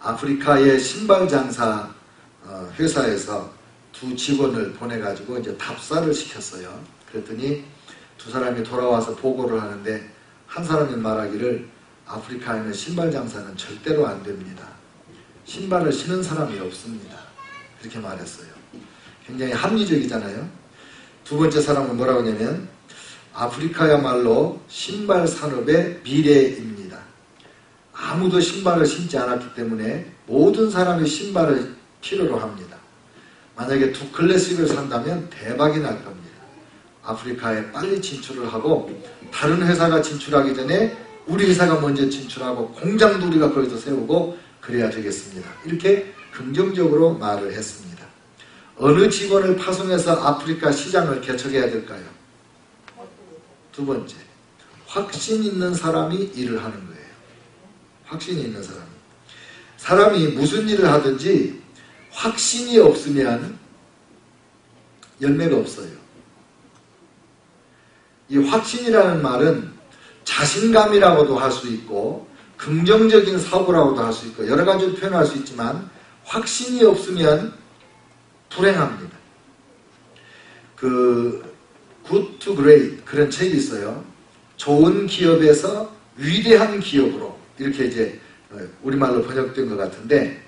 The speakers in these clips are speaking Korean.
아프리카의 신발 장사 회사에서 두 직원을 보내가지고 이제 답사를 시켰어요. 그랬더니 두 사람이 돌아와서 보고를 하는데 한 사람이 말하기를 아프리카에는 신발 장사는 절대로 안 됩니다. 신발을 신은 사람이 없습니다. 그렇게 말했어요. 굉장히 합리적이잖아요. 두 번째 사람은 뭐라고 하냐면 아프리카야말로 신발 산업의 미래입니다. 아무도 신발을 신지 않았기 때문에 모든 사람이 신발을 필요로 합니다. 만약에 두 클래식을 산다면 대박이 날 겁니다. 아프리카에 빨리 진출을 하고 다른 회사가 진출하기 전에 우리 회사가 먼저 진출하고 공장도 우리가 거기서 세우고 그래야 되겠습니다. 이렇게 긍정적으로 말을 했습니다. 어느 직원을 파송해서 아프리카 시장을 개척해야 될까요? 두 번째, 확신 있는 사람이 일을 하는 거예요. 확신이 있는 사람이. 사람이 무슨 일을 하든지 확신이 없으면 열매가 없어요. 이 확신이라는 말은 자신감이라고도 할 수 있고 긍정적인 사고라고도 할 수 있고 여러 가지로 표현할 수 있지만 확신이 없으면 불행합니다. Good to Great 그런 책이 있어요. 좋은 기업에서 위대한 기업으로 이렇게 이제 우리말로 번역된 것 같은데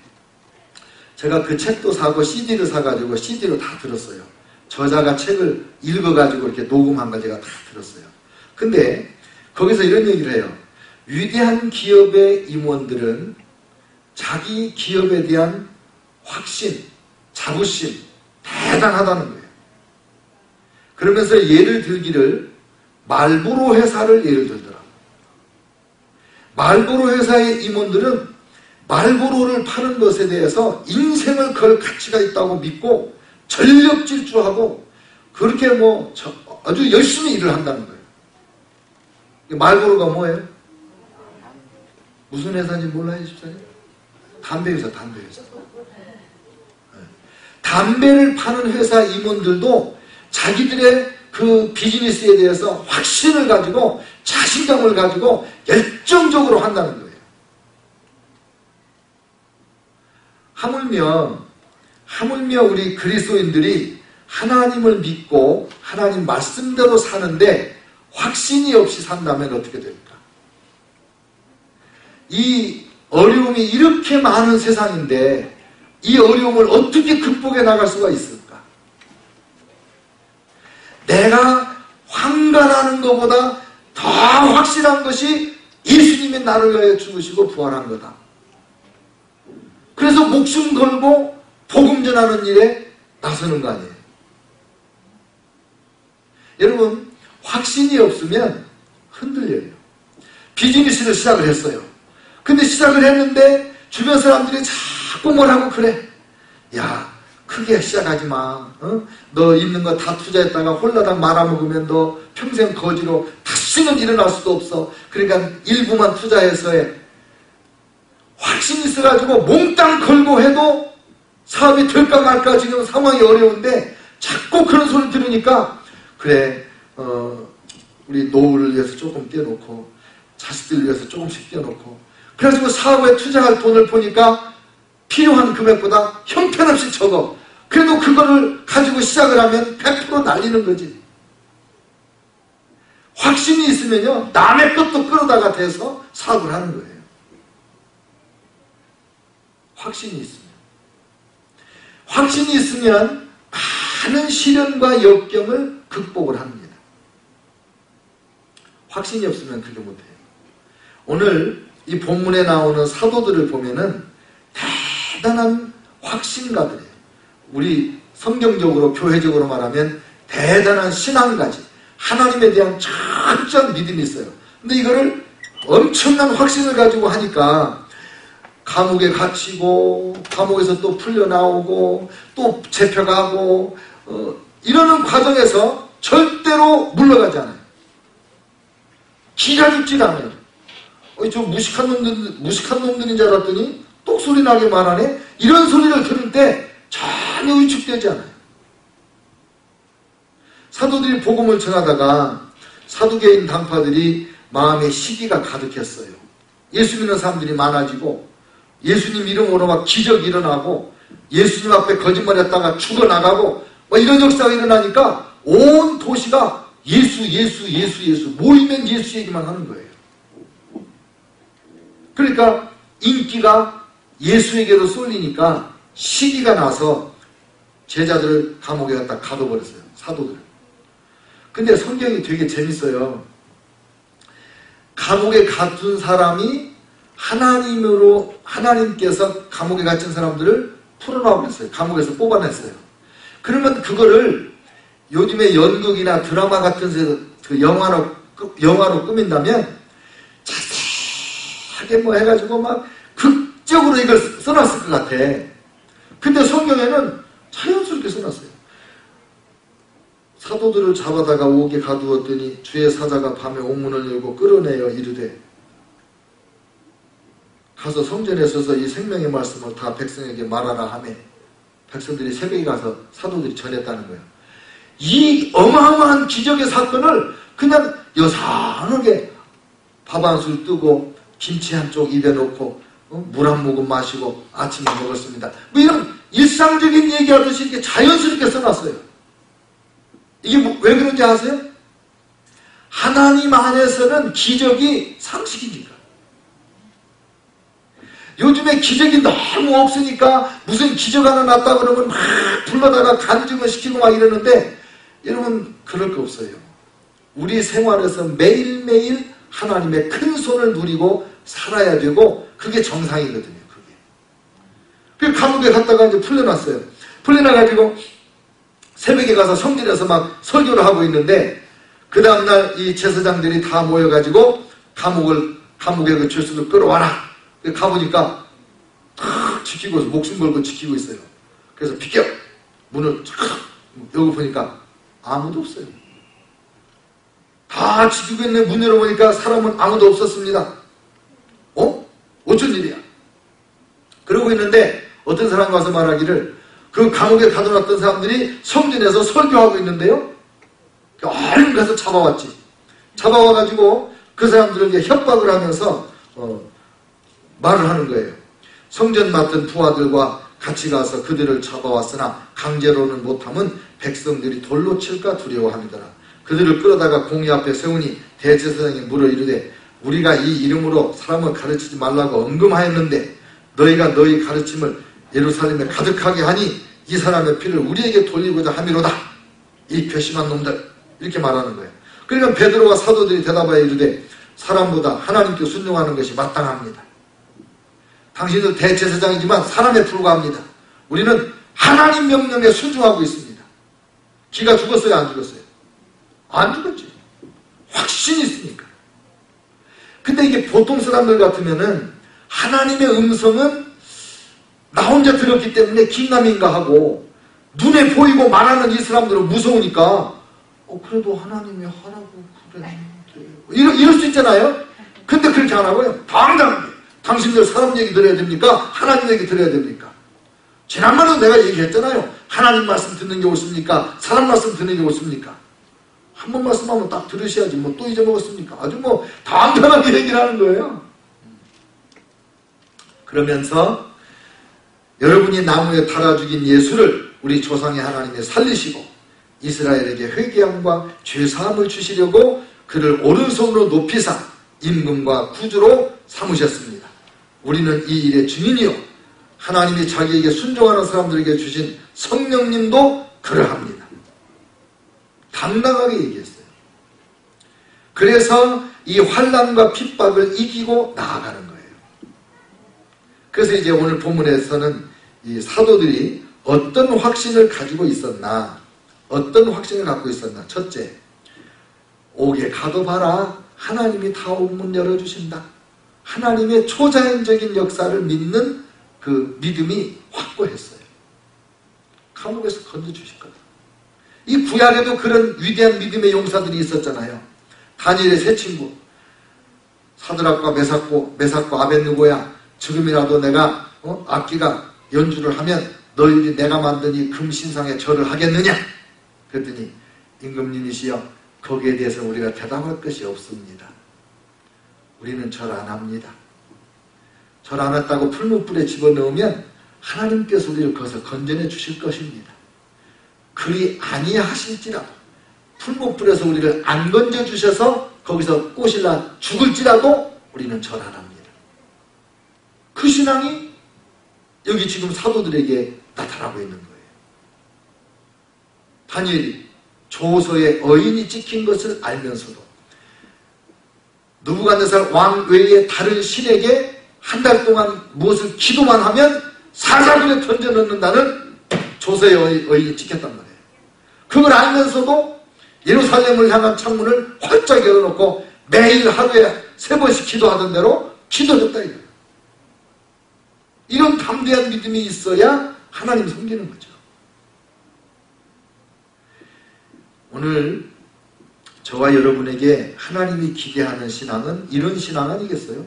제가 그 책도 사고 CD를 사가지고 CD로 다 들었어요. 저자가 책을 읽어가지고 이렇게 녹음한 걸 제가 다 들었어요. 근데 거기서 이런 얘기를 해요. 위대한 기업의 임원들은 자기 기업에 대한 확신, 자부심 대단하다는 거예요. 그러면서 예를 들기를 말보로 회사를 예를 들더라. 말보로 회사의 임원들은 말보로를 파는 것에 대해서 인생을 걸 가치가 있다고 믿고 전력 질주하고 그렇게 아주 열심히 일을 한다는 거예요. 말보로가 뭐예요? 무슨 회사인지 몰라요, 집사님? 담배회사, 담배회사. 담배를 파는 회사 임원들도 자기들의 그 비즈니스에 대해서 확신을 가지고 자신감을 가지고 열정적으로 한다는 거예요. 하물며 우리 그리스도인들이 하나님을 믿고 하나님 말씀대로 사는데 확신이 없이 산다면 어떻게 될까? 이 어려움이 이렇게 많은 세상인데 이 어려움을 어떻게 극복해 나갈 수가 있을까? 내가 환관하는 것보다 더 확실한 것이 예수님이 나를 위하여 죽으시고 부활한 거다. 그래서 목숨 걸고 복음 전하는 일에 나서는 거 아니에요. 여러분 확신이 없으면 흔들려요. 비즈니스를 시작을 했어요. 근데 시작을 했는데 주변 사람들이 자꾸 뭐라고 그래. 야 크게 시작하지 마. 너 있는 거 다 투자했다가 홀라당 말아먹으면 너 평생 거지로 다시는 일어날 수도 없어. 그러니까 일부만 투자해서 해. 확신 있어가지고 몽땅 걸고 해도 사업이 될까 말까 지금 상황이 어려운데 자꾸 그런 소리 들으니까 그래 우리 노후를 위해서 조금 떼놓고 자식들 위해서 조금씩 떼놓고 그래가지고 사업에 투자할 돈을 보니까 필요한 금액보다 형편없이 적어. 그래도 그거를 가지고 시작을 하면 100% 날리는 거지. 확신이 있으면요 남의 것도 끌어다가 대서 사업을 하는 거예요. 확신이 있으면 많은 시련과 역경을 극복을 합니다. 확신이 없으면 그렇게 못해요. 오늘 이 본문에 나오는 사도들을 보면은 대단한 확신가들이에요. 우리 성경적으로 교회적으로 말하면 대단한 신앙가지 하나님에 대한 철저한 믿음이 있어요. 근데 이거를 엄청난 확신을 가지고 하니까 감옥에 갇히고 감옥에서 또 풀려나오고 또 잡혀가고 이러는 과정에서 절대로 물러가지 않아요. 기가 죽질 않아요. 저 무식한 놈들인 줄 알았더니 똑소리 나게 말하네. 이런 소리를 들을 때 전혀 위축되지 않아요. 사도들이 복음을 전하다가 사두개인 당파들이 마음에 시기가 가득했어요. 예수 믿는 사람들이 많아지고 예수님 이름으로 막 기적이 일어나고 예수님 앞에 거짓말했다가 죽어나가고 막 이런 역사가 일어나니까 온 도시가 예수 모이면 예수 얘기만 하는 거예요. 그러니까 인기가 예수에게로 쏠리니까 시기가 나서 제자들을 감옥에 갖다 가둬버렸어요. 사도들. 근데 성경이 되게 재밌어요. 감옥에 갇힌 사람이 하나님께서 감옥에 갇힌 사람들을 풀어놔버렸어요. 감옥에서 뽑아냈어요. 그러면 그거를 요즘에 연극이나 드라마 같은 그 영화로 꾸민다면 자세하게 뭐 해가지고 막 극적으로 이걸 써놨을 것 같아. 근데 성경에는 자연스럽게 써놨어요. 사도들을 잡아다가 옥에 가두었더니 주의 사자가 밤에 옥문을 열고 끌어내어 이르되 가서 성전에 서서 이 생명의 말씀을 다 백성에게 말하라 하며 백성들이 새벽에 가서 사도들이 전했다는 거예요. 이 어마어마한 기적의 사건을 그냥 여상하게 밥 한 술 뜨고 김치 한쪽 입에 넣고 물 한 모금 마시고 아침에 먹었습니다. 뭐 이런 일상적인 얘기하듯이 이렇게 자연스럽게 써놨어요. 이게 왜 그런지 아세요? 하나님 안에서는 기적이 상식이니까. 요즘에 기적이 너무 없으니까 무슨 기적 하나 났다 그러면 막 불러다가 간증을 시키고 막 이러는데 여러분 그럴 거 없어요. 우리 생활에서 매일매일 하나님의 큰 손을 누리고 살아야 되고 그게 정상이거든요. 그게. 그 감옥에 갔다가 이제 풀려났어요. 풀려나가지고 새벽에 가서 성전에서 막 설교를 하고 있는데 그 다음날 이 제사장들이 다 모여가지고 감옥에 그 죄수를 끌어와라. 가보니까 탁 지키고 목숨 걸고 지키고 있어요. 그래서 비켜! 문을 탁 열고 보니까 아무도 없어요. 다 지키고 있는데 문 열어보니까 사람은 아무도 없었습니다. 어쩐 일이야? 그러고 있는데 어떤 사람 가서 말하기를 그 감옥에 가둬놨던 사람들이 성전에서 설교하고 있는데요. 얼른 가서 잡아왔지. 잡아와가지고 그 사람들에게 협박을 하면서 말을 하는 거예요. 성전 맡은 부하들과 같이 가서 그들을 잡아왔으나 강제로는 못함은 백성들이 돌로 칠까 두려워함이더라. 그들을 끌어다가 공의 앞에 세우니 대제사장이 물어 이르되 우리가 이 이름으로 사람을 가르치지 말라고 언금하였는데 너희가 너희 가르침을 예루살렘에 가득하게 하니 이 사람의 피를 우리에게 돌리고자 함이로다. 이 괘씸한 놈들. 이렇게 말하는 거예요. 그러니까 베드로와 사도들이 대답하여 이르되 사람보다 하나님께 순종하는 것이 마땅합니다. 당신은 대제사장이지만 사람에 불과합니다. 우리는 하나님 명령에 순종하고 있습니다. 기가 죽었어요? 안 죽었어요? 안 죽었지. 확신이 있으니까. 근데 이게 보통 사람들 같으면은 하나님의 음성은 나 혼자 들었기 때문에 긴가민가 하고 눈에 보이고 말하는 이 사람들은 무서우니까 그래도 하나님이 하라고 그랬는데 이럴 수 있잖아요. 근데 그렇게 안 하고요. 당당하게 당신들 사람 얘기 들어야 됩니까? 하나님 얘기 들어야 됩니까? 지난번에도 내가 얘기했잖아요. 하나님 말씀 듣는 게 옳습니까? 사람 말씀 듣는 게 옳습니까? 한 번 말씀하면 딱 들으셔야지 뭐 또 잊어먹었습니까? 아주 뭐 당당하게 얘기를 하는 거예요. 그러면서 여러분이 나무에 달아 죽인 예수를 우리 조상의 하나님이 살리시고 이스라엘에게 회개함과 죄사함을 주시려고 그를 오른손으로 높이사 임금과 구주로 삼으셨습니다. 우리는 이 일의 증인이요 하나님이 자기에게 순종하는 사람들에게 주신 성령님도 그러합니다. 당당하게 얘기했어요. 그래서 이 환난과 핍박을 이기고 나아가는 거예요. 그래서 이제 오늘 본문에서는 이 사도들이 어떤 확신을 가지고 있었나, 어떤 확신을 갖고 있었나. 첫째, 옥에 가둬봐라. 하나님이 다 옥문 열어주신다. 하나님의 초자연적인 역사를 믿는 그 믿음이 확고했어요. 감옥에서 건져주실 거다. 이 구약에도 그런 위대한 믿음의 용사들이 있었잖아요. 다니엘의 세 친구 사드락과 메삭과 아벳느고야 지금이라도 내가 악기가 연주를 하면 너희들이 내가 만든 이 금신상에 절을 하겠느냐? 그랬더니 임금님이시여 거기에 대해서 우리가 대답할 것이 없습니다. 우리는 절 안 합니다. 절 안 했다고 풀무불에 집어넣으면 하나님께서 우리를 거기서 건져내 주실 것입니다. 그리 아니하실지라도 풀무불에서 우리를 안 건져주셔서 거기서 꼬실라 죽을지라도 우리는 절 안 합니다. 그 신앙이 여기 지금 사도들에게 나타나고 있는 거예요. 다니엘이 조서에 어인이 찍힌 것을 알면서도 느부갓네살 왕 외에 다른 신에게 한 달 동안 무엇을 기도만 하면 사자굴에 던져넣는다는 조서의 어인이 찍혔단 말이에요. 그걸 알면서도 예루살렘을 향한 창문을 활짝 열어놓고 매일 하루에 3번씩 기도하던 대로 기도했다 이거예요. 이런 담대한 믿음이 있어야 하나님 섬기는 거죠. 오늘 저와 여러분에게 하나님이 기대하는 신앙은 이런 신앙 아니겠어요?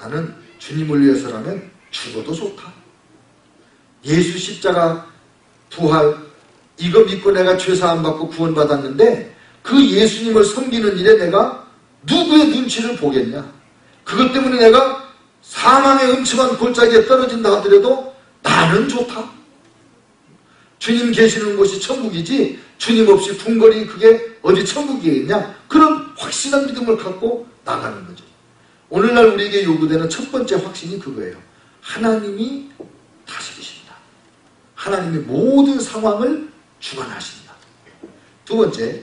나는 주님을 위해서라면 죽어도 좋다. 예수 십자가 부활 이거 믿고 내가 죄사함 받고 구원받았는데 그 예수님을 섬기는 일에 내가 누구의 눈치를 보겠냐. 그것 때문에 내가 사망의 음침한 골짜기에 떨어진다 하더라도 나는 좋다. 주님 계시는 곳이 천국이지 주님 없이 궁궐이 그게 어디 천국이겠냐. 그런 확실한 믿음을 갖고 나가는 거죠. 오늘날 우리에게 요구되는 첫 번째 확신이 그거예요. 하나님이 다스리신다. 하나님이 모든 상황을 주관하신다. 두 번째,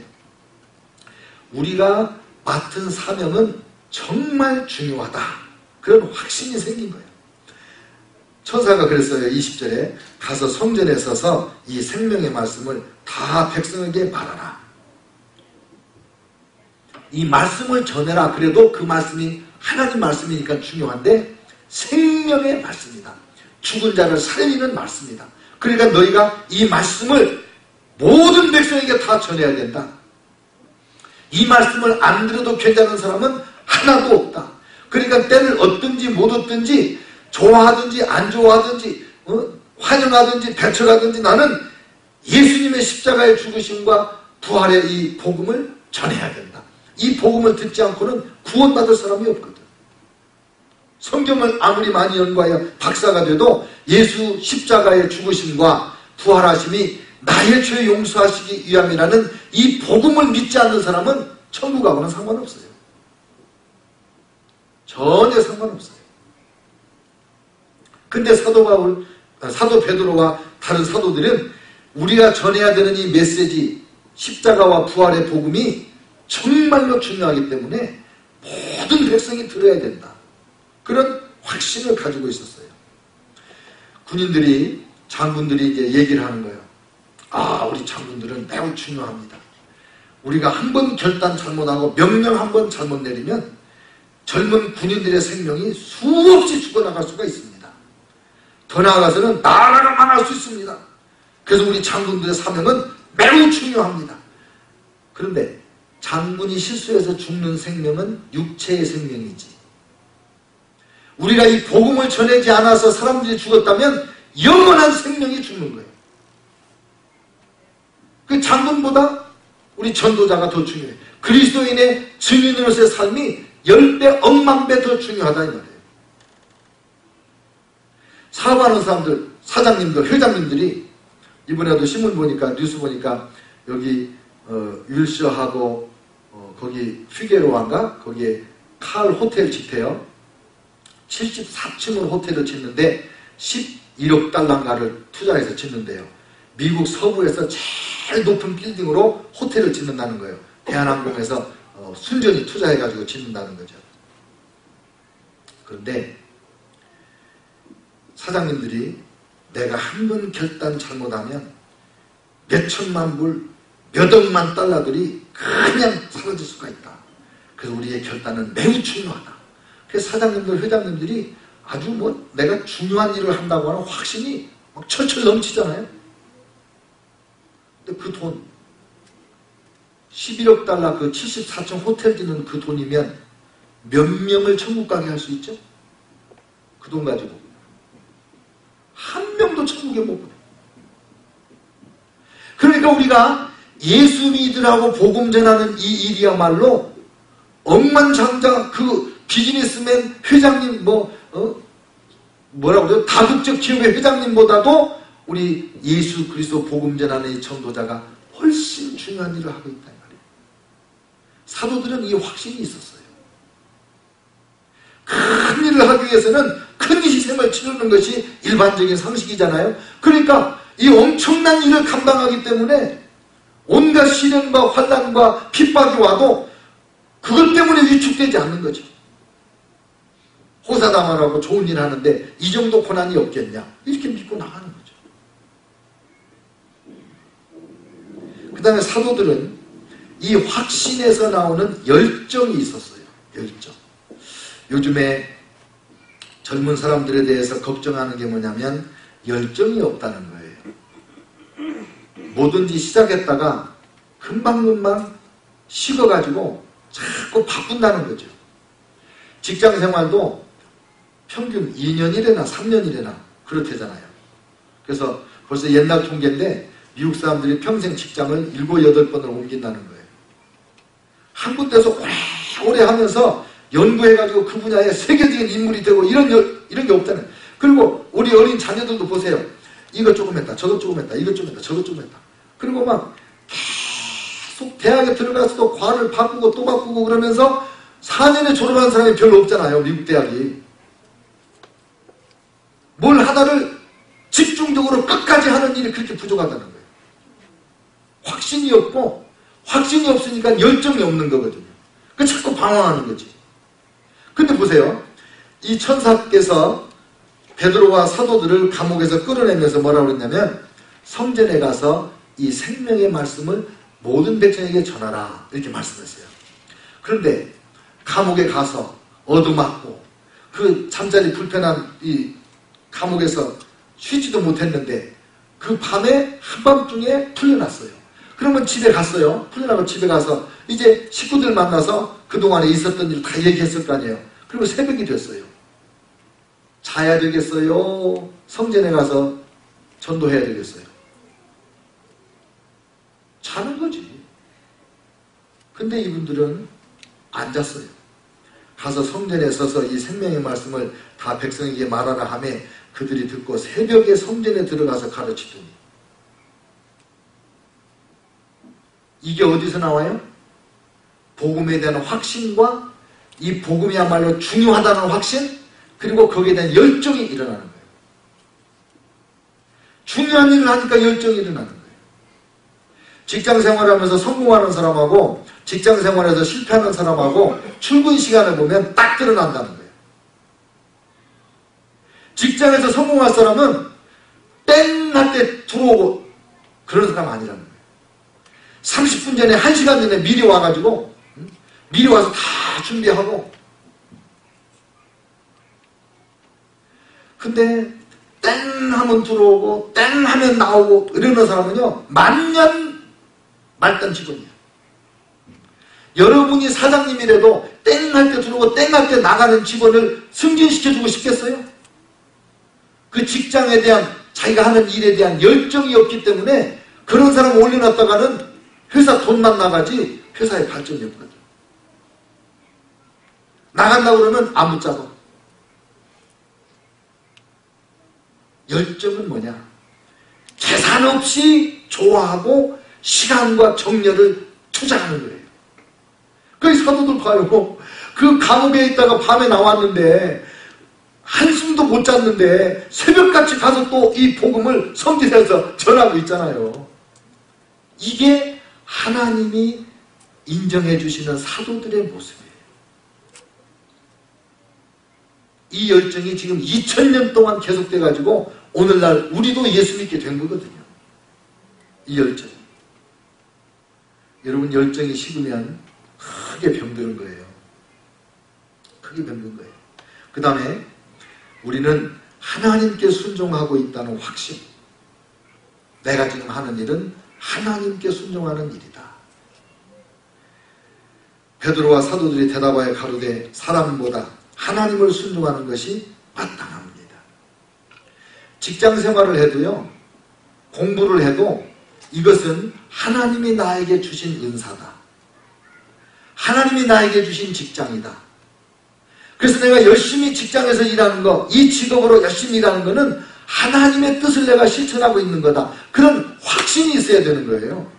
우리가 맡은 사명은 정말 중요하다. 그런 확신이 생긴 거예요. 천사가 그랬어요. 20절에 가서 성전에 서서 이 생명의 말씀을 다 백성에게 말하라. 이 말씀을 전해라. 그래도 그 말씀이 하나님 말씀이니까 중요한데 생명의 말씀이다. 죽은 자를 살리는 말씀이다. 그러니까 너희가 이 말씀을 모든 백성에게 다 전해야 된다. 이 말씀을 안 들어도 괜찮은 사람은 하나도 없다. 그러니까 때를 얻든지 못 얻든지 좋아하든지 안 좋아하든지 환영하든지 배척하든지 나는 예수님의 십자가의 죽으심과 부활의 이 복음을 전해야 된다. 이 복음을 듣지 않고는 구원받을 사람이 없거든. 성경을 아무리 많이 연구하여 박사가 돼도 예수 십자가의 죽으심과 부활하심이 나의 죄 용서하시기 위함이라는 이 복음을 믿지 않는 사람은 천국하고는 상관없어요. 전혀 상관없어요. 근데 사도 베드로와 다른 사도들은 우리가 전해야 되는 이 메시지, 십자가와 부활의 복음이 정말로 중요하기 때문에 모든 백성이 들어야 된다. 그런 확신을 가지고 있었어요. 군인들이, 장군들이 이제 얘기를 하는 거예요. 아, 우리 장군들은 매우 중요합니다. 우리가 한 번 결단 잘못하고 명령 한 번 잘못 내리면 젊은 군인들의 생명이 수없이 죽어나갈 수가 있습니다. 더 나아가서는 나라가 망할 수 있습니다. 그래서 우리 장군들의 사명은 매우 중요합니다. 그런데 장군이 실수해서 죽는 생명은 육체의 생명이지. 우리가 이 복음을 전하지 않아서 사람들이 죽었다면 영원한 생명이 죽는 거예요. 그 장군보다 우리 전도자가 더 중요해요. 그리스도인의 증인으로서의 삶이 10배, 억만 배 더 중요하다 이 말이에요. 사업하는 사람들, 사장님들, 회장님들이 이번에도 신문 보니까, 뉴스 보니까 여기 율셔하고 거기 휘게로안가 거기에 칼 호텔 짓대요. 74층으로 호텔을 짓는데 11억 달러인가를 투자해서 짓는데요. 미국 서부에서 제일 높은 빌딩으로 호텔을 짓는다는 거예요. 대한항공에서 순전히 투자해가지고 짓는다는 거죠. 그런데 사장님들이 내가 한 번 결단 잘못하면 몇 천만 불, 몇 억만 달러들이 그냥 사라질 수가 있다. 그래서 우리의 결단은 매우 중요하다. 그래서 사장님들, 회장님들이 아주 내가 중요한 일을 한다고 하는 확신이 막 철철 넘치잖아요. 근데 그 돈, 11억 달러 그 74층 호텔 짓는 그 돈이면 몇 명을 천국 가게 할 수 있죠? 그 돈 가지고. 한 명도 천국에 못 보내. 그러니까 우리가 예수 믿으라고 복음 전하는 이 일이야말로 억만장자 그 비즈니스맨 회장님 뭐라고 그래요? 다국적 기업의 회장님보다도 우리 예수 그리스도 복음 전하는 이 전도자가 훨씬 중요한 일을 하고 있다 말이에요. 사도들은 이 확신이 있었어요. 큰 일을 하기 위해서는 큰 희생을 치르는 것이 일반적인 상식이잖아요. 그러니까 이 엄청난 일을 감당하기 때문에 온갖 시련과 환난과 핍박이 와도 그것 때문에 위축되지 않는 거죠. 호사다마라고 좋은 일 하는데 이 정도 고난이 없겠냐, 이렇게 믿고 나가는 거죠. 그 다음에 사도들은 이 확신에서 나오는 열정이 있었어요. 열정. 요즘에 젊은 사람들에 대해서 걱정하는 게 뭐냐면 열정이 없다는 거예요. 뭐든지 시작했다가 금방금방 식어가지고 자꾸 바꾼다는 거죠. 직장 생활도 평균 2년이래나 3년이래나 그렇대잖아요. 그래서 벌써 옛날 통계인데 미국 사람들이 평생 직장을 7, 8번을 옮긴다는 거예요. 한 군데서 오래 하면서 연구해가지고 그 분야에 세계적인 인물이 되고 이런 게 없다는. 그리고 우리 어린 자녀들도 보세요. 이거 조금 했다, 저거 조금 했다, 이거 좀 했다, 저거 좀 했다. 그리고 막 계속 대학에 들어가서도 과를 바꾸고 또 바꾸고 그러면서 4년에 졸업한 사람이 별로 없잖아요. 미국 대학이. 뭘 하나를 집중적으로 끝까지 하는 일이 그렇게 부족하다는 거예요. 확신이 없고, 확신이 없으니까 열정이 없는 거거든요. 그 자꾸 방황하는 거지. 근데 보세요. 이 천사께서 베드로와 사도들을 감옥에서 끌어내면서 뭐라고 그랬냐면 성전에 가서 이 생명의 말씀을 모든 백성에게 전하라, 이렇게 말씀했어요. 그런데 감옥에 가서 얻어맞고 그 잠자리 불편한 이 감옥에서 쉬지도 못했는데 그 밤에 한밤중에 풀려났어요. 그러면 집에 갔어요. 풀려나고 집에 가서 이제 식구들 만나서 그동안에 있었던 일 다 얘기했을 거 아니에요. 그리고 새벽이 됐어요. 자야 되겠어요? 성전에 가서 전도해야 되겠어요? 자는 거지. 근데 이분들은 안 잤어요. 가서 성전에 서서 이 생명의 말씀을 다 백성에게 말하라 하며 그들이 듣고 새벽에 성전에 들어가서 가르치더니. 이게 어디서 나와요? 복음에 대한 확신과 이 복음이야말로 중요하다는 확신, 그리고 거기에 대한 열정이 일어나는 거예요. 중요한 일을 하니까 열정이 일어나는 거예요. 직장 생활하면서 성공하는 사람하고 직장 생활에서 실패하는 사람하고 출근 시간을 보면 딱 드러난다는 거예요. 직장에서 성공할 사람은 땡 할 때 들어오고 그런 사람 아니라는 거예요. 30분 전에 1시간 전에 미리 와가지고 미리 와서 다 준비하고. 근데 땡 하면 들어오고 땡 하면 나오고 이러는 사람은요 만년 말단 직원이에요. 여러분이 사장님이라도 땡 할 때 들어오고 땡 할 때 나가는 직원을 승진시켜주고 싶겠어요? 그 직장에 대한 자기가 하는 일에 대한 열정이 없기 때문에 그런 사람 올려놨다가는 회사 돈만 나가지 회사에 발전이 없거든. 나간다고 그러면 아무짝도. 열정은 뭐냐? 계산 없이 좋아하고 시간과 정열을 투자하는 거예요. 그 사도들 봐요. 그 감옥에 있다가 밤에 나왔는데 한숨도 못 잤는데 새벽같이 가서 또 이 복음을 성전에서 전하고 있잖아요. 이게 하나님이 인정해 주시는 사도들의 모습이에요. 이 열정이 지금 2000년 동안 계속돼 가지고 오늘날 우리도 예수 믿게 된 거거든요. 이 열정. 여러분 열정이 식으면 크게 병드는 거예요. 크게 병든 거예요. 그 다음에 우리는 하나님께 순종하고 있다는 확신. 내가 지금 하는 일은 하나님께 순종하는 일이다. 베드로와 사도들이 대답하여 가로되 사람보다 하나님을 순종하는 것이 마땅합니다. 직장 생활을 해도요, 공부를 해도 이것은 하나님이 나에게 주신 은사다. 하나님이 나에게 주신 직장이다. 그래서 내가 열심히 직장에서 일하는 거, 이 직업으로 열심히 일하는 거는 하나님의 뜻을 내가 실천하고 있는 거다. 그런 확신이 있어야 되는 거예요.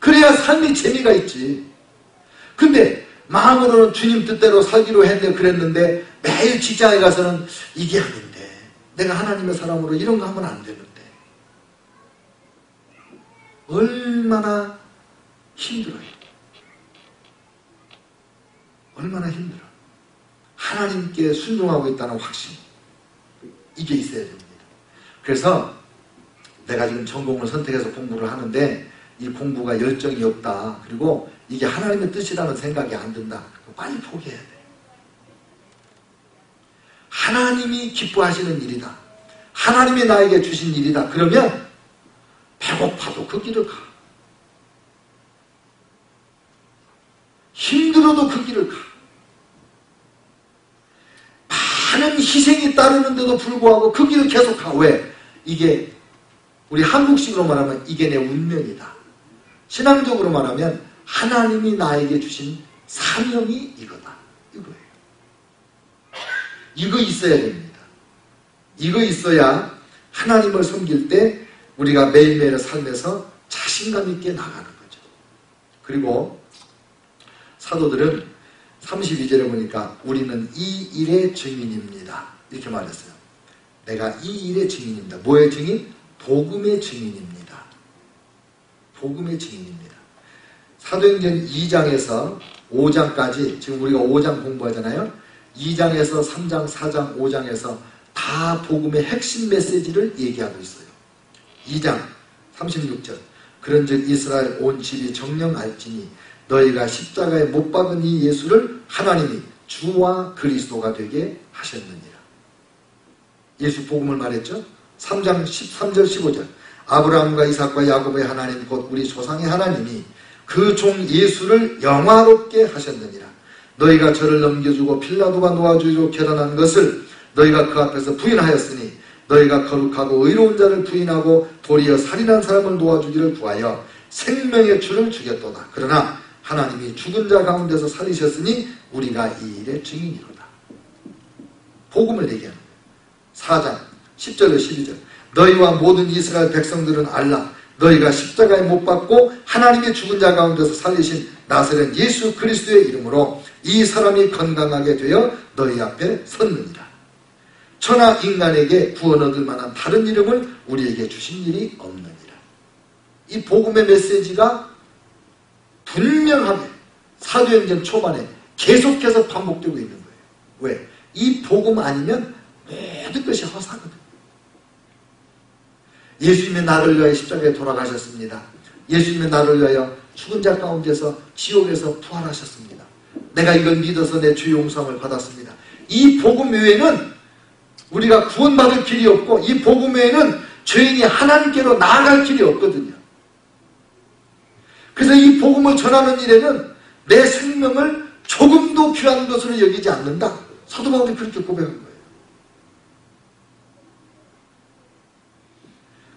그래야 삶이 재미가 있지. 근데 마음으로는 주님 뜻대로 살기로 했는데 그랬는데 매일 직장에 가서는 이게 아닌데, 내가 하나님의 사람으로 이런 거 하면 안 되는데, 얼마나 힘들어요. 얼마나 힘들어. 하나님께 순종하고 있다는 확신, 이게 있어야 됩니다. 그래서 내가 지금 전공을 선택해서 공부를 하는데 이 공부가 열정이 없다, 그리고 이게 하나님의 뜻이라는 생각이 안 든다, 빨리 포기해야 돼. 하나님이 기뻐하시는 일이다, 하나님이 나에게 주신 일이다, 그러면 배고파도 그 길을 가, 힘들어도 그 길을 가. 많은 희생이 따르는데도 불구하고 그 길을 계속 가. 왜? 이게 우리 한국식으로 말하면 이게 내 운명이다. 신앙적으로 말하면 하나님이 나에게 주신 사명이 이거다, 이거예요. 이거 있어야 됩니다. 이거 있어야 하나님을 섬길 때 우리가 매일매일의 삶에서 자신감 있게 나가는 거죠. 그리고 사도들은 32절에 보니까 우리는 이 일의 증인입니다, 이렇게 말했어요. 내가 이 일의 증인입니다. 뭐의 증인? 복음의 증인입니다. 복음의 증인입니다. 사도행전 2장에서 5장까지, 지금 우리가 5장 공부하잖아요. 2장에서 3장, 4장, 5장에서 다 복음의 핵심 메시지를 얘기하고 있어요. 2장 36절, 그런즉 이스라엘 온 집이 정녕 알지니 너희가 십자가에 못 박은 이 예수를 하나님이 주와 그리스도가 되게 하셨느니라. 예수 복음을 말했죠. 3장 13절 15절, 아브라함과 이삭과 야곱의 하나님 곧 우리 조상의 하나님이 그 종 예수를 영화롭게 하셨느니라. 너희가 저를 넘겨주고 빌라도가 놓아주기로 결단한 것을 너희가 그 앞에서 부인하였으니 너희가 거룩하고 의로운 자를 부인하고 도리어 살인한 사람을 놓아주기를 구하여 생명의 주를 죽였도다. 그러나 하나님이 죽은 자 가운데서 살리셨으니 우리가 이 일의 증인이로다. 복음을 얘기하는 거예요. 4장 10절로 12절, 너희와 모든 이스라엘 백성들은 알라. 너희가 십자가에 못 박고 하나님이 죽은 자 가운데서 살리신 나사렛 예수 그리스도의 이름으로 이 사람이 건강하게 되어 너희 앞에 섰느니라. 천하 인간에게 구원 얻을 만한 다른 이름을 우리에게 주신 일이 없느니라. 이 복음의 메시지가 분명하게 사도행전 초반에 계속해서 반복되고 있는 거예요. 왜? 이 복음 아니면 모든 것이 허사거든. 예수님의 나를 위하여 십자가에 돌아가셨습니다. 예수님의 나를 위하여 죽은 자 가운데서 지옥에서 부활하셨습니다. 내가 이걸 믿어서 내 죄 용서함을 받았습니다. 이 복음 외에는 우리가 구원받을 길이 없고, 이 복음 외에는 죄인이 하나님께로 나아갈 길이 없거든요. 그래서 이 복음을 전하는 일에는 내 생명을 조금도 귀한 것으로 여기지 않는다. 사도 바울이 그렇게 고백한 거예요.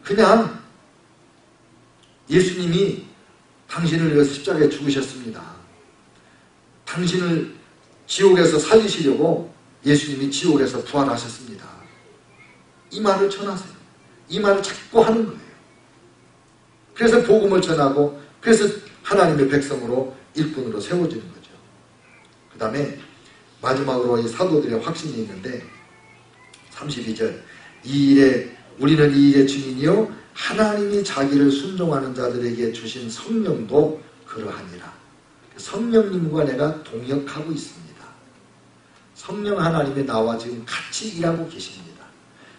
그냥 예수님이 당신을 위해서 십자가에 죽으셨습니다. 당신을 지옥에서 살리시려고 예수님이 지옥에서 부활하셨습니다. 이 말을 전하세요. 이 말을 자꾸 하는 거예요. 그래서 복음을 전하고, 그래서 하나님의 백성으로 일꾼으로 세워지는 거죠. 그 다음에 마지막으로 이 사도들의 확신이 있는데 32절, 우리는 이 일의 증인이요 하나님이 자기를 순종하는 자들에게 주신 성령도 그러하니라. 성령님과 내가 동역하고 있습니다. 성령 하나님이 나와 지금 같이 일하고 계십니다.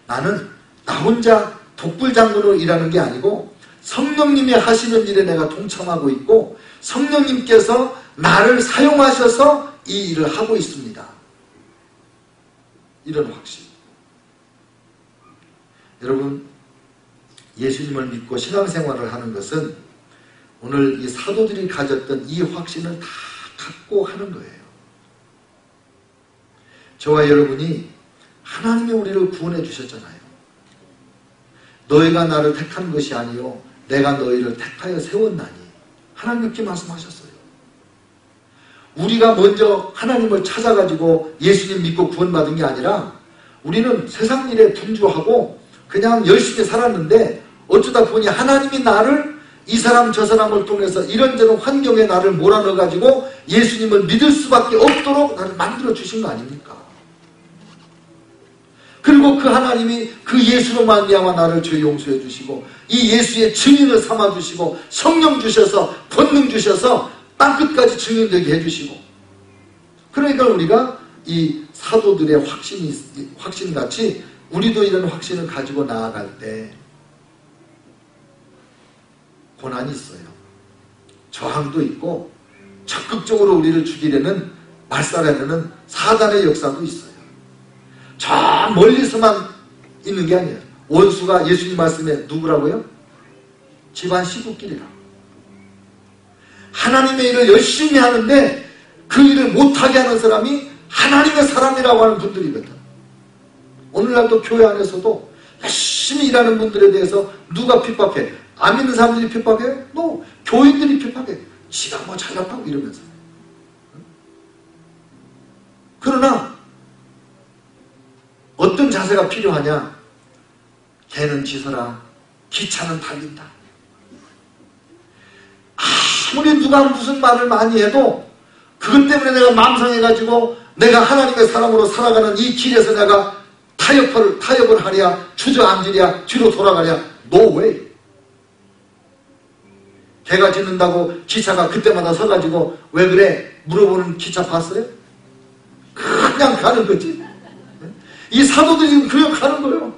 나는 나 혼자 독불장군으로 일하는 게 아니고 성령님이 하시는 일에 내가 동참하고 있고, 성령님께서 나를 사용하셔서 이 일을 하고 있습니다. 이런 확신. 여러분, 예수님을 믿고 신앙생활을 하는 것은 오늘 이 사도들이 가졌던 이 확신을 다 갖고 하는 거예요. 저와 여러분이 하나님이 우리를 구원해 주셨잖아요. 너희가 나를 택한 것이 아니요 내가 너희를 택하여 세웠나니, 하나님 그렇게 말씀하셨어요. 우리가 먼저 하나님을 찾아가지고 예수님 믿고 구원받은 게 아니라 우리는 세상 일에 분주하고 그냥 열심히 살았는데 어쩌다 보니 하나님이 나를 이 사람 저 사람을 통해서 이런저런 환경에 나를 몰아넣어가지고 예수님을 믿을 수밖에 없도록 나를 만들어 주신 거 아닙니까? 그리고 그 하나님이 그 예수로 말미암아 나를 죄 용서해 주시고 이 예수의 증인을 삼아 주시고 성령 주셔서 권능 주셔서 땅끝까지 증인되게 해주시고, 그러니까 우리가 이 사도들의 확신같이 우리도 이런 확신을 가지고 나아갈 때 고난이 있어요. 저항도 있고 적극적으로 우리를 죽이려는 말살하려는 사단의 역사도 있어요. 저 멀리서만 있는 게 아니에요. 원수가 예수님 말씀에 누구라고요? 집안 식구끼리라고. 하나님의 일을 열심히 하는데 그 일을 못하게 하는 사람이 하나님의 사람이라고 하는 분들이거든. 오늘날도 교회 안에서도 열심히 일하는 분들에 대해서 누가 핍박해? 안 믿는 사람들이 핍박해요? No. 교인들이 핍박해. 지가 뭐 잘났다고 이러면서. 그러나 어떤 자세가 필요하냐? 개는 짖어라, 기차는 달린다. 아무리 누가 무슨 말을 많이 해도 그것 때문에 내가 맘상해가지고 내가 하나님의 사람으로 살아가는 이 길에서 내가 타협을 하랴, 주저앉으랴, 뒤로 돌아가랴. No way. 개가 짖는다고 기차가 그때마다 서가지고 왜 그래? 물어보는 기차 봤어요? 그냥 가는 거지. 이 사도들이 지금 그냥 가는 거예요.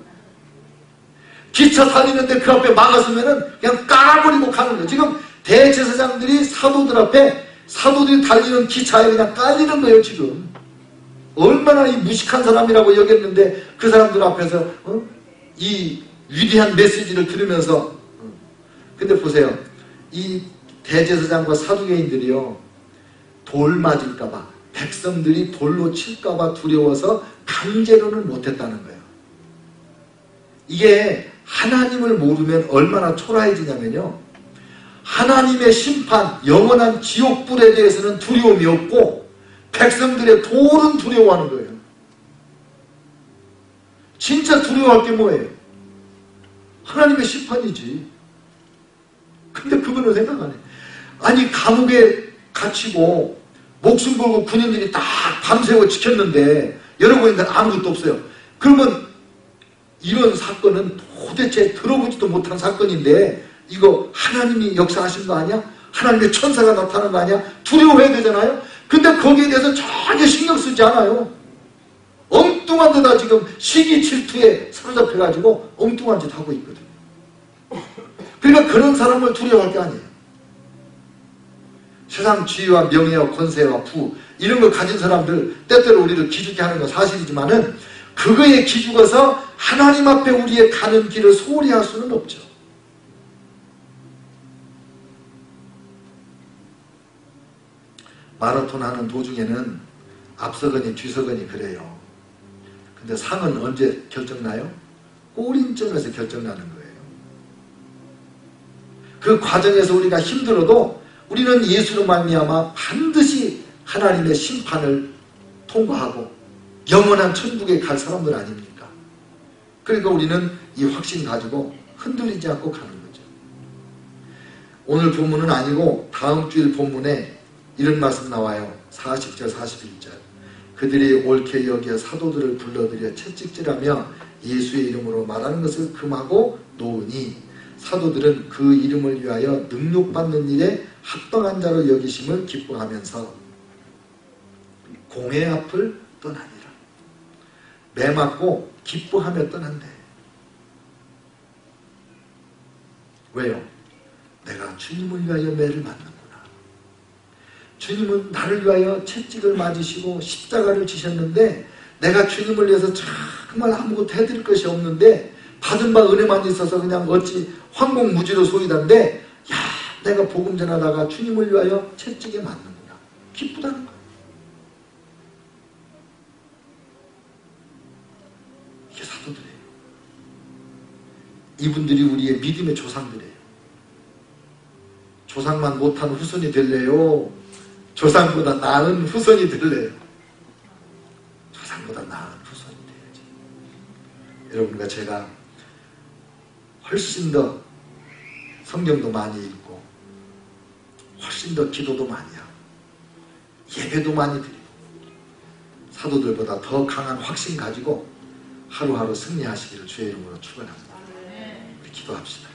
기차 달리는데 그 앞에 막았으면은 그냥 깔아버리고 가는 거예요. 지금 대제사장들이 사도들 앞에 사도들이 달리는 기차에 그냥 깔리는 거예요, 지금. 얼마나 이 무식한 사람이라고 여겼는데 그 사람들 앞에서 이 위대한 메시지를 들으면서 근데 보세요. 이 대제사장과 사두개인들이요, 돌 맞을까봐, 백성들이 돌로 칠까봐 두려워서 강제로는 못했다는 거예요. 이게 하나님을 모르면 얼마나 초라해지냐면요, 하나님의 심판, 영원한 지옥불에 대해서는 두려움이 없고 백성들의 돌은 두려워하는 거예요. 진짜 두려워할 게 뭐예요? 하나님의 심판이지. 근데 그분은 생각 안 해. 아니, 감옥에 갇히고 목숨 걸고 군인들이 딱 밤새워 지켰는데 여러분들 아무것도 없어요. 그러면 이런 사건은 도대체 들어보지도 못한 사건인데 이거 하나님이 역사하신 거 아니야? 하나님의 천사가 나타난 거 아니야? 두려워해야 되잖아요? 근데 거기에 대해서 전혀 신경 쓰지 않아요. 엉뚱한 데다 지금 시기 질투에 사로잡혀가지고 엉뚱한 짓 하고 있거든. 그러니까 그런 사람을 두려워할 게 아니에요. 세상 지위와 명예와 권세와 부 이런 걸 가진 사람들 때때로 우리를 기죽게 하는 건 사실이지만은 그거에 기죽어서 하나님 앞에 우리의 가는 길을 소홀히 할 수는 없죠. 마라톤 하는 도중에는 앞서거니 뒤서거니 그래요. 근데 상은 언제 결정나요? 꼬린점에서 결정나는 거예요. 그 과정에서 우리가 힘들어도 우리는 예수로 말미암아 반드시 하나님의 심판을 통과하고 영원한 천국에 갈 사람들 아닙니까? 그러니까 우리는 이 확신 가지고 흔들리지 않고 가는 거죠. 오늘 본문은 아니고 다음 주일 본문에 이런 말씀 나와요. 40절 41절 그들이 옳게 여기어 사도들을 불러들여 채찍질하며 예수의 이름으로 말하는 것을 금하고 놓으니 사도들은 그 이름을 위하여 능욕받는 일에 합당한 자로 여기심을 기뻐하면서 공회 앞을 떠나니라. 매 맞고 기뻐하며 떠난대. 왜요? 내가 주님을 위하여 매를 맞는구나. 주님은 나를 위하여 채찍을 맞으시고 십자가를 지셨는데 내가 주님을 위해서 정말 아무것도 해드릴 것이 없는데 받은 바 은혜만 있어서 그냥 어찌 황공무지로 소이단데 야, 내가 복음 전하다가 주님을 위하여 채찍에 맞는구나. 기쁘다는 거야. 이게 사도들이에요. 이분들이 우리의 믿음의 조상들이에요. 조상만 못한 후손이 될래요? 조상보다 나은 후손이 될래요. 조상보다 나은 후손이 돼야지. 여러분과 제가 훨씬 더 성경도 많이 읽고 훨씬 더 기도도 많이 하고 예배도 많이 드리고 사도들보다 더 강한 확신 가지고 하루하루 승리하시기를 주의 이름으로 축원합니다. 우리 기도합시다.